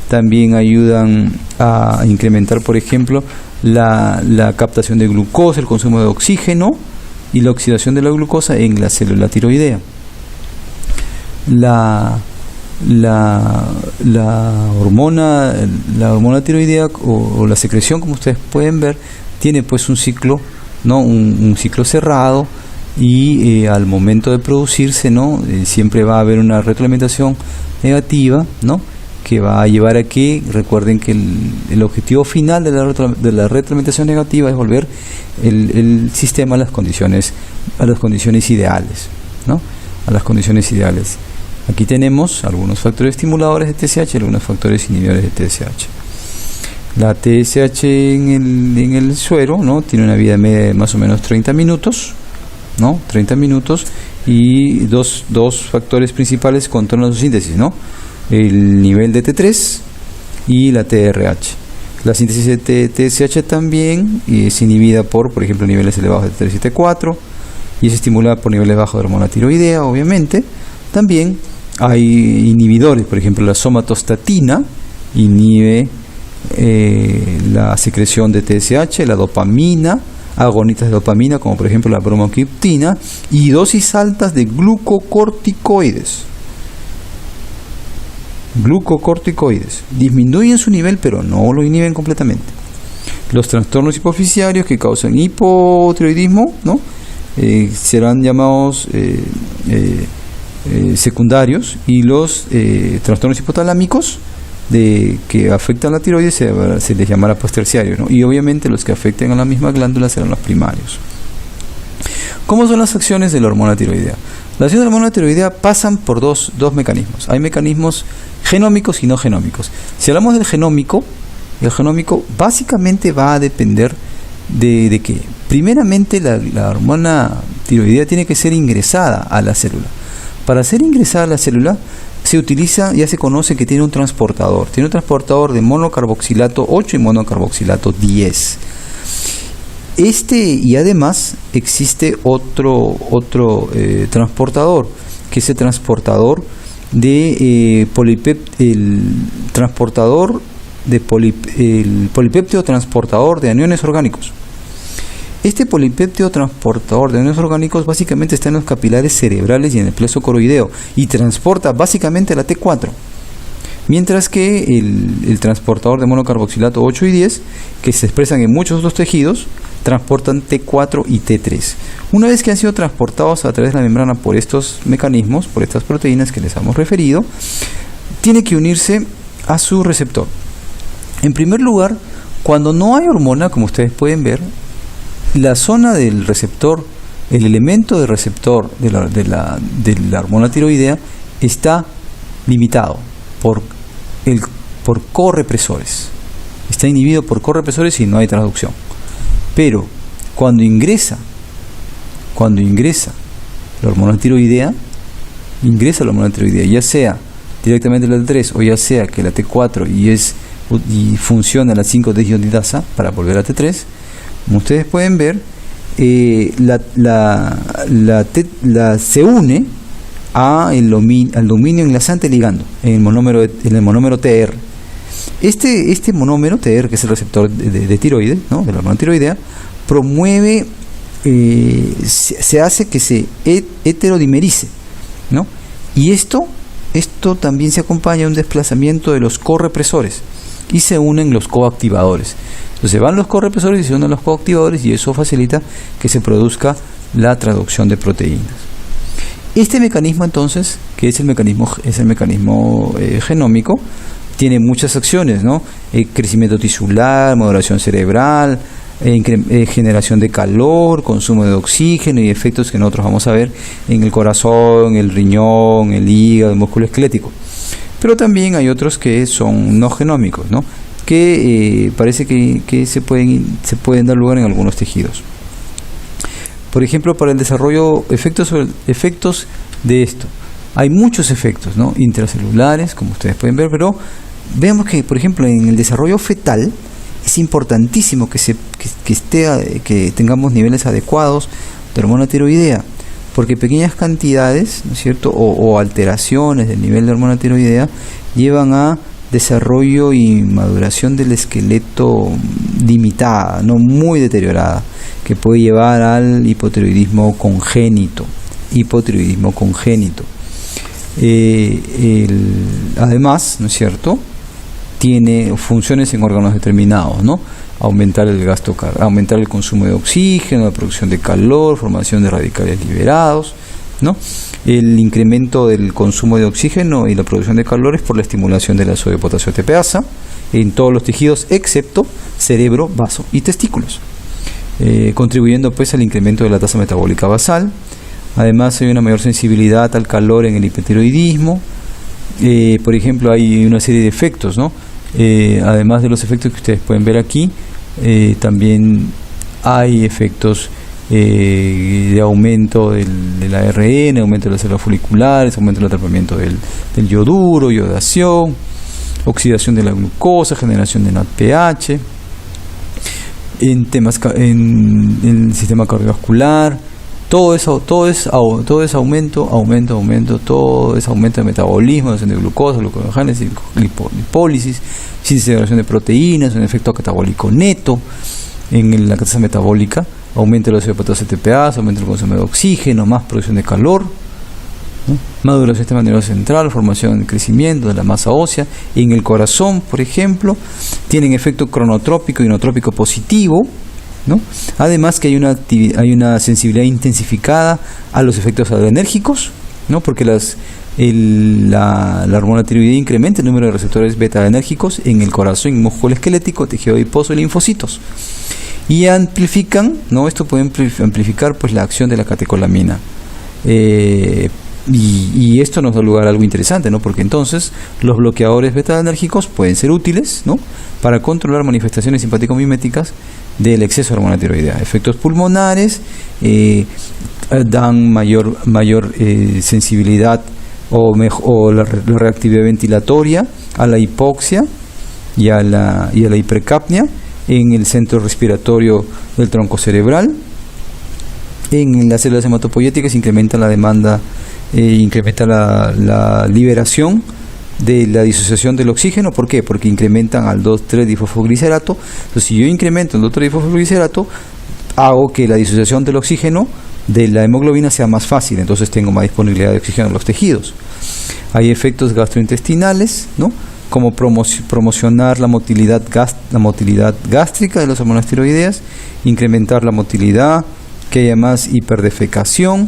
También ayudan a incrementar, por ejemplo, la captación de glucosa, el consumo de oxígeno y la oxidación de la glucosa en la célula tiroidea. La hormona tiroidea o la secreción, como ustedes pueden ver, tiene pues un ciclo, ¿no? un ciclo cerrado, y al momento de producirse, ¿no? Siempre va a haber una retroalimentación negativa, ¿no? Que va a llevar a que, recuerden que el objetivo final de la retroalimentación negativa es volver el sistema a las condiciones ideales, ¿no? A las condiciones ideales. Aquí tenemos algunos factores estimuladores de TSH y algunos factores inhibidores de TSH. La TSH en el suero, ¿no? Tiene una vida media de más o menos 30 minutos, ¿no? 30 minutos, y dos factores principales controlan su síntesis, ¿no? El nivel de T3 y la TRH. La síntesis de TSH también es inhibida por ejemplo, niveles elevados de T3 y T4, y es estimulada por niveles bajos de hormona tiroidea, obviamente. También hay inhibidores, por ejemplo, la somatostatina inhibe la secreción de TSH, la dopamina, agonitas de dopamina, como por ejemplo la bromocriptina, y dosis altas de glucocorticoides. Disminuyen su nivel, pero no lo inhiben completamente. Los trastornos hipofisiarios que causan hipotiroidismo, ¿no? Serán llamados secundarios, y los trastornos hipotalámicos que afectan la tiroides se les llamará terciarios, ¿no? Y obviamente los que afecten a la misma glándula serán los primarios. ¿Cómo son las acciones de la hormona tiroidea? Las acciones de la hormona tiroidea pasan por dos mecanismos. Hay mecanismos genómicos y no genómicos. Si hablamos del genómico, el genómico básicamente va a depender de que, primeramente, la hormona tiroidea tiene que ser ingresada a la célula. Para ser ingresada a la célula se utiliza, ya se conoce que tiene un transportador. Tiene un transportador de monocarboxilato 8 y monocarboxilato 10. Y además existe otro transportador, que es el transportador de polipéptido transportador de aniones orgánicos. Este polipéptido transportador de aniones orgánicos básicamente está en los capilares cerebrales y en el plexo coroideo, y transporta básicamente la T4. Mientras que el transportador de monocarboxilato 8 y 10, que se expresan en muchos otros tejidos, transportan T4 y T3. Una vez que han sido transportados a través de la membrana por estos mecanismos, por estas proteínas que les hemos referido, tiene que unirse a su receptor. En primer lugar, cuando no hay hormona, como ustedes pueden ver, la zona del receptor, el elemento de receptor de la hormona tiroidea está limitado por correpresores. Está inhibido por correpresores y no hay transducción. Pero cuando ingresa la hormona tiroidea, ya sea directamente la T3 o ya sea que la T4 y funciona la 5-deshidrasa para volver a T3, como ustedes pueden ver, se une al dominio enlazante ligando en el monómero TR. Este monómero TR, que es el receptor de tiroides, ¿no? De la hormona tiroidea, promueve, se hace que se heterodimerice, ¿no? Y esto también se acompaña de un desplazamiento de los correpresores y se unen los coactivadores. Entonces van los correpresores y se unen los coactivadores, y eso facilita que se produzca la traducción de proteínas. Este mecanismo, entonces, que es el mecanismo genómico, tiene muchas acciones, ¿no? Crecimiento tisular, modulación cerebral, generación de calor, consumo de oxígeno y efectos que nosotros vamos a ver en el corazón, el riñón, el hígado, el músculo esquelético. Pero también hay otros que son no genómicos, ¿no? Que parece que se pueden dar lugar en algunos tejidos. Por ejemplo, para el desarrollo, efectos de esto. Hay muchos efectos, ¿no? Intracelulares, como ustedes pueden ver, pero veamos que, por ejemplo, en el desarrollo fetal es importantísimo que tengamos niveles adecuados de hormona tiroidea, porque pequeñas cantidades, ¿no es cierto?, o alteraciones del nivel de hormona tiroidea llevan a desarrollo y maduración del esqueleto limitada, no muy deteriorada, que puede llevar al hipotiroidismo congénito. Además, ¿no es cierto?, tiene funciones en órganos determinados, ¿no? Aumentar el consumo de oxígeno, la producción de calor, formación de radicales liberados, ¿no? El incremento del consumo de oxígeno y la producción de calor es por la estimulación de la sodio potasio ATPasa en todos los tejidos excepto cerebro, vaso y testículos, contribuyendo pues al incremento de la tasa metabólica basal. Además hay una mayor sensibilidad al calor en el hipertiroidismo. Por ejemplo, hay una serie de efectos, ¿no? Además de los efectos que ustedes pueden ver aquí, también hay efectos de aumento del ARN, aumento de las células foliculares, aumento del atrapamiento del yoduro, yodación, oxidación de la glucosa, generación de NADPH, en el sistema cardiovascular. Todo es aumento de metabolismo, de glucosa, glucogénesis, lipólisis, desintegración de proteínas, un efecto catabólico neto en la tasa metabólica, aumento de la sodio potasio ATPasa, aumento del consumo de oxígeno, más producción de calor, ¿no? Maduración del sistema nervioso central, formación y crecimiento de la masa ósea. En el corazón, por ejemplo, tienen efecto cronotrópico y inotrópico positivo, ¿no? Además que hay una sensibilidad intensificada a los efectos adrenérgicos, ¿no? Porque la hormona tiroidea incrementa el número de receptores beta-adrenérgicos en el corazón, músculo esquelético, tejido adiposo y linfocitos. Y amplifican, ¿no? Esto puede amplificar pues la acción de la catecolamina. Y esto nos da lugar a algo interesante, ¿no? Porque entonces los bloqueadores beta-adrenérgicos pueden ser útiles, ¿no?, para controlar manifestaciones simpático-miméticas del exceso de hormona tiroidea. Efectos pulmonares dan mayor sensibilidad o la reactividad ventilatoria a la hipoxia y a la hipercapnia en el centro respiratorio del tronco cerebral. En las células hematopoyéticas incrementa la demanda, incrementa la liberación de la disociación del oxígeno. ¿Por qué? Porque incrementan al 2,3-difosfoglicerato. Entonces, si yo incremento el 2,3-difosfoglicerato, hago que la disociación del oxígeno de la hemoglobina sea más fácil, entonces tengo más disponibilidad de oxígeno en los tejidos. Hay efectos gastrointestinales, ¿no?, como promocionar la motilidad gástrica de las hormonas tiroideas, incrementar la motilidad, que haya más hiperdefecación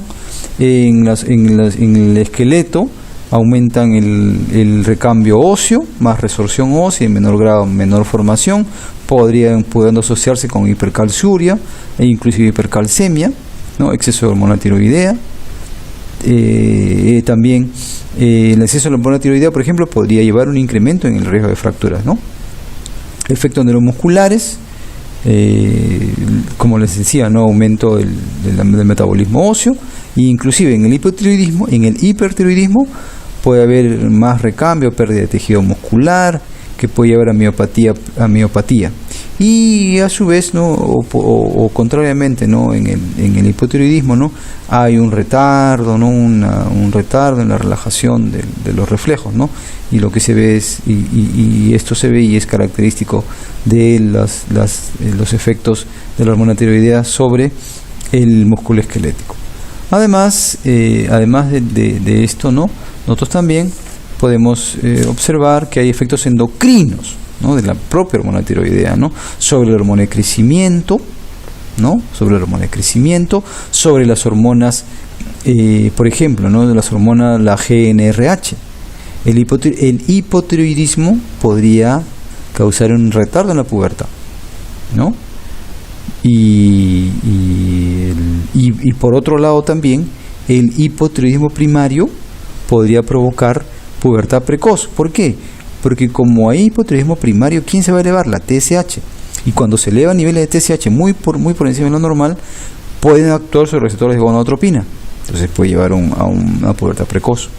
en el esqueleto, aumentan el recambio óseo, más resorción ósea, en menor grado, menor formación, pudiendo asociarse con hipercalciuria e inclusive hipercalcemia, ¿no?, exceso de hormona tiroidea. También el exceso de hormona tiroidea, por ejemplo, podría llevar un incremento en el riesgo de fracturas, ¿no? Efectos neuromusculares, como les decía, ¿no?, aumento del metabolismo óseo, e inclusive en el hipertiroidismo puede haber más recambio, pérdida de tejido muscular, que puede llevar a miopatía. Y a su vez, ¿no?, o contrariamente, ¿no?, en el hipotiroidismo, ¿no?, hay un retardo, ¿no?, un retardo en la relajación de los reflejos, ¿no? Y lo que se ve es, y esto se ve y es característico de los efectos de la hormona tiroidea sobre el músculo esquelético. Además de esto, ¿no?, nosotros también podemos observar que hay efectos endocrinos, ¿no?, de la propia hormona tiroidea, ¿no?, sobre la hormona de crecimiento, ¿no?, sobre las hormonas, por ejemplo, ¿no?, de las hormonas, la GnRH. El hipotiroidismo podría causar un retardo en la pubertad, ¿no? Y por otro lado también el hipotiroidismo primario podría provocar pubertad precoz. ¿Por qué? Porque como hay hipotiroidismo primario, ¿quién se va a elevar? La TSH. Y cuando se eleva a niveles de TSH muy por encima de lo normal, pueden actuar sobre receptores de gonadotropina, entonces puede llevar a una pubertad precoz.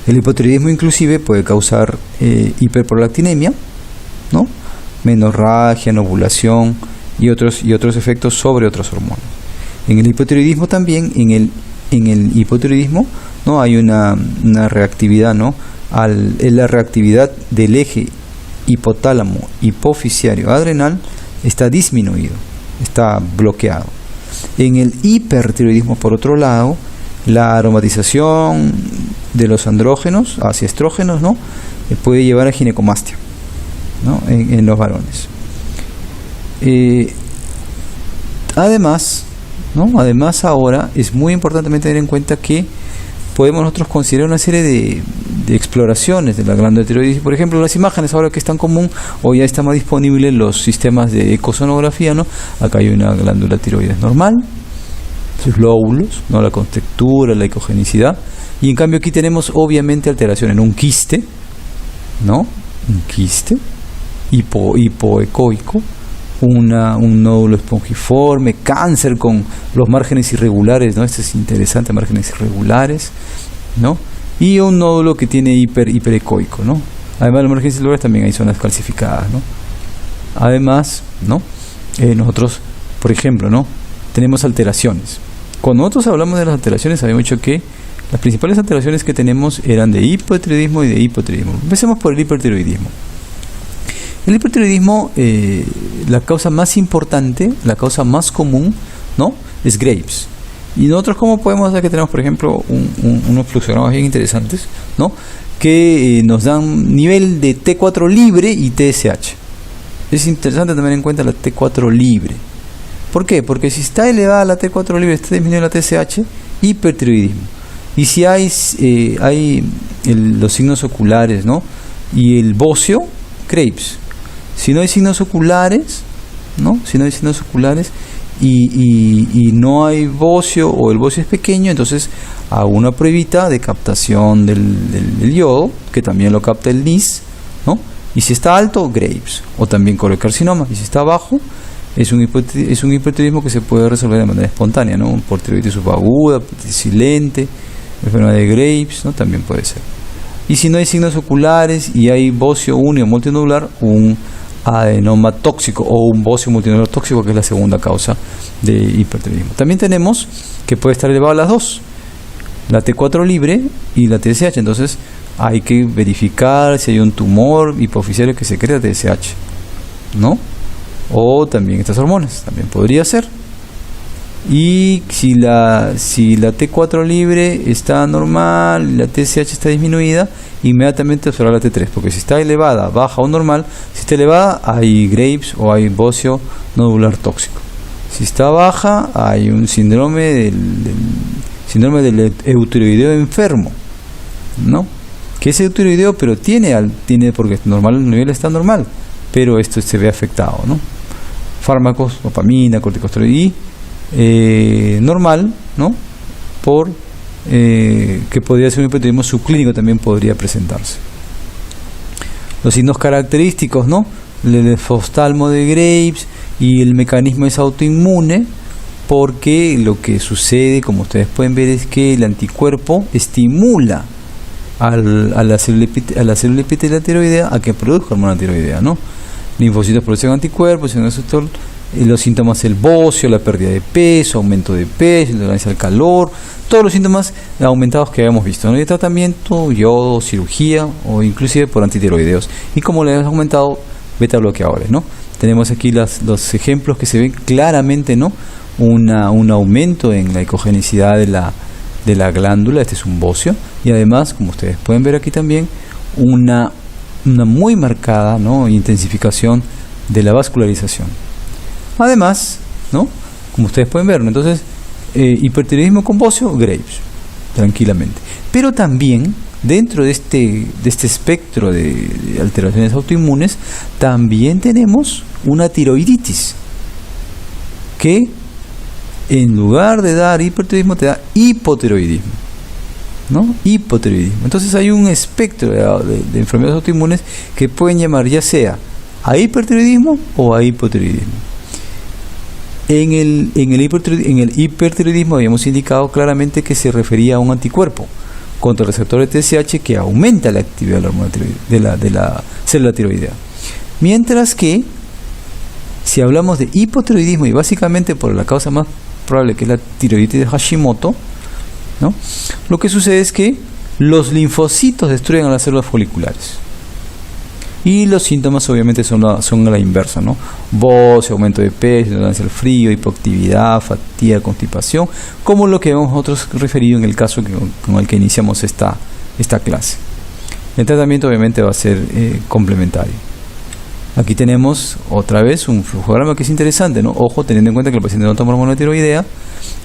El hipotiroidismo inclusive puede causar hiperprolactinemia, ¿no? Menorragia, ovulación y otros efectos sobre otras hormonas. En el hipotiroidismo también, en el hipotiroidismo, ¿no? Hay una reactividad, ¿no? La reactividad del eje hipotálamo hipofisiario adrenal está disminuido, está bloqueado. En el hipertiroidismo, por otro lado, la aromatización de los andrógenos hacia estrógenos, ¿no? Puede llevar a ginecomastia, ¿no? En los varones. Además, ¿no? Además, ahora es muy importante tener en cuenta que podemos nosotros considerar una serie de exploraciones de la glándula tiroides. Por ejemplo, las imágenes ahora que es tan común o ya está más disponible en los sistemas de ecosonografía, ¿no? Acá hay una glándula tiroides normal, sus lóbulos, ¿no? La contextura, la ecogenicidad, y en cambio aquí tenemos obviamente alteración en un quiste, ¿no? Un quiste hipoecoico, un nódulo espongiforme, cáncer con los márgenes irregulares, ¿no? Este es interesante, márgenes irregulares, ¿no? Y un nódulo que tiene hiperecoico, ¿no? Además, los márgenes irregulares también hay zonas calcificadas, ¿no? Además, ¿no? Nosotros, por ejemplo, ¿no? Tenemos alteraciones. Cuando nosotros hablamos de las alteraciones, habíamos dicho que las principales alteraciones que tenemos eran de hipotiroidismo y de hipotiroidismo. Empecemos por el hipertiroidismo. El hipertiroidismo, la causa más importante, la causa más común, ¿no? Es Graves. Y nosotros, ¿cómo podemos hacer? Que tenemos, por ejemplo, unos fluxogramas bien interesantes, ¿no? Que nos dan nivel de T4 libre y TSH. Es interesante tener en cuenta la T4 libre. ¿Por qué? Porque si está elevada la T4 libre, está disminuyendo la TSH, hipertiroidismo. Y si hay los signos oculares, ¿no? Y el bocio, Graves. Si no hay signos oculares, ¿no? Si no hay signos oculares y no hay bocio o el bocio es pequeño, entonces hago una pruebita de captación del yodo, que también lo capta el NIS, ¿no? Y si está alto, Graves, o también colocarcinoma. Y si está bajo, es un hipertiroidismo que se puede resolver de manera espontánea, ¿no? Por tiroides subaguda, silente, enfermedad de Graves, ¿no? También puede ser. Y si no hay signos oculares y hay bocio único multinodular, un adenoma tóxico o un bocio multinodular tóxico, que es la segunda causa de hipertiroidismo. También tenemos que puede estar elevada las dos, la T4 libre y la TSH. Entonces hay que verificar si hay un tumor hipofisiario que secreta TSH, ¿no? O también estas hormonas, también podría ser. Y si la T4 libre está normal, la TSH está disminuida, inmediatamente observar la T3, porque si está elevada, baja o normal, si está elevada hay Graves o hay bocio nodular tóxico. Si está baja, hay un síndrome del eutiroideo enfermo, ¿no? Que es eutiroideo, pero tiene porque normal, el nivel está normal, pero esto se ve afectado, ¿no? Fármacos, dopamina, corticosteroide normal, ¿no? Que podría ser un hipertiroidismo subclínico, también podría presentarse. Los signos característicos, ¿no? El oftalmo de Graves, y el mecanismo es autoinmune, porque lo que sucede, como ustedes pueden ver, es que el anticuerpo estimula a la célula epitelial tiroidea a que produzca hormona tiroidea, ¿no? Linfocitos producen anticuerpos, los síntomas: el bocio, la pérdida de peso, aumento de peso, intolerancia al calor, todos los síntomas aumentados que habíamos visto, ¿no? Y el tratamiento, yodo, cirugía o inclusive por antitiroideos. Y como les he aumentado, beta bloqueadores, ¿no? Tenemos aquí los ejemplos que se ven claramente, ¿no? Un aumento en la ecogenicidad de la glándula. Este es un bocio, y además, como ustedes pueden ver aquí también, una muy marcada, ¿no? Intensificación de la vascularización. Además, ¿no? Como ustedes pueden ver, ¿no? Entonces, hipertiroidismo con bocio, Graves, tranquilamente. Pero también, dentro de este espectro de alteraciones autoinmunes, también tenemos una tiroiditis, que en lugar de dar hipertiroidismo, te da hipotiroidismo, ¿no? Hipotiroidismo. Entonces hay un espectro de enfermedades autoinmunes que pueden llamar ya sea a hipertiroidismo o a hipotiroidismo. En el hipertiroidismo habíamos indicado claramente que se refería a un anticuerpo contra el receptor de TSH que aumenta la actividad de la hormona de la célula tiroidea. Mientras que, si hablamos de hipotiroidismo, y básicamente por la causa más probable, que es la tiroiditis de Hashimoto, ¿no?, lo que sucede es que los linfocitos destruyen a las células foliculares. Y los síntomas obviamente son a la inversa, ¿no? Voz, aumento de peso, intolerancia al frío, hipoactividad, fatiga, constipación, como lo que hemos nosotros referido en el caso con el que iniciamos esta clase. El tratamiento obviamente va a ser complementario. Aquí tenemos otra vez un flujograma que es interesante, ¿no? Ojo, teniendo en cuenta que el paciente no toma hormona tiroidea,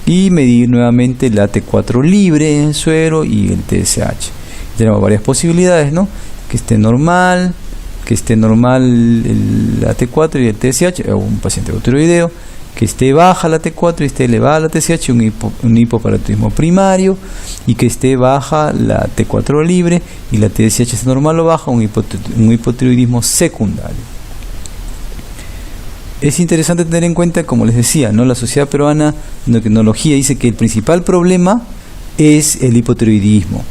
y medir nuevamente la T4 libre en suero y el TSH. Tenemos varias posibilidades, ¿no? Que esté normal la T4 y el TSH, o un paciente hipotiroideo, que esté baja la T4 y esté elevada la TSH, un hipoparatiroidismo primario, y que esté baja la T4 libre y la TSH esté normal o baja, un hipotiroidismo secundario. Es interesante tener en cuenta, como les decía, ¿no?, la Sociedad Peruana de Endocrinología dice que el principal problema es el hipotiroidismo,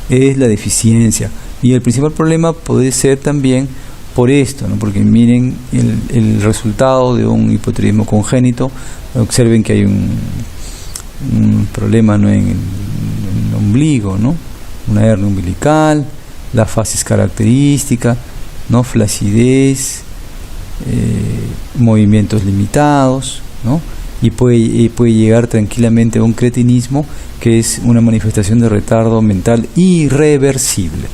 es la deficiencia, y el principal problema puede ser también por esto, ¿no?, porque miren el resultado de un hipotiroidismo congénito. Observen que hay un problema, ¿no?, en el ombligo, ¿no?, una hernia umbilical, la facies característica, ¿no?, flacidez, movimientos limitados, ¿no?, y puede llegar tranquilamente a un cretinismo, que es una manifestación de retardo mental irreversible.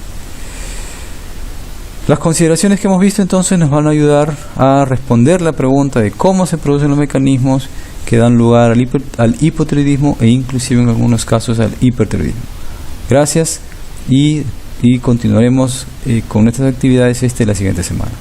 Las consideraciones que hemos visto entonces nos van a ayudar a responder la pregunta de cómo se producen los mecanismos que dan lugar al hipotiroidismo e inclusive en algunos casos al hipertiroidismo. Gracias, y continuaremos con nuestras actividades la siguiente semana.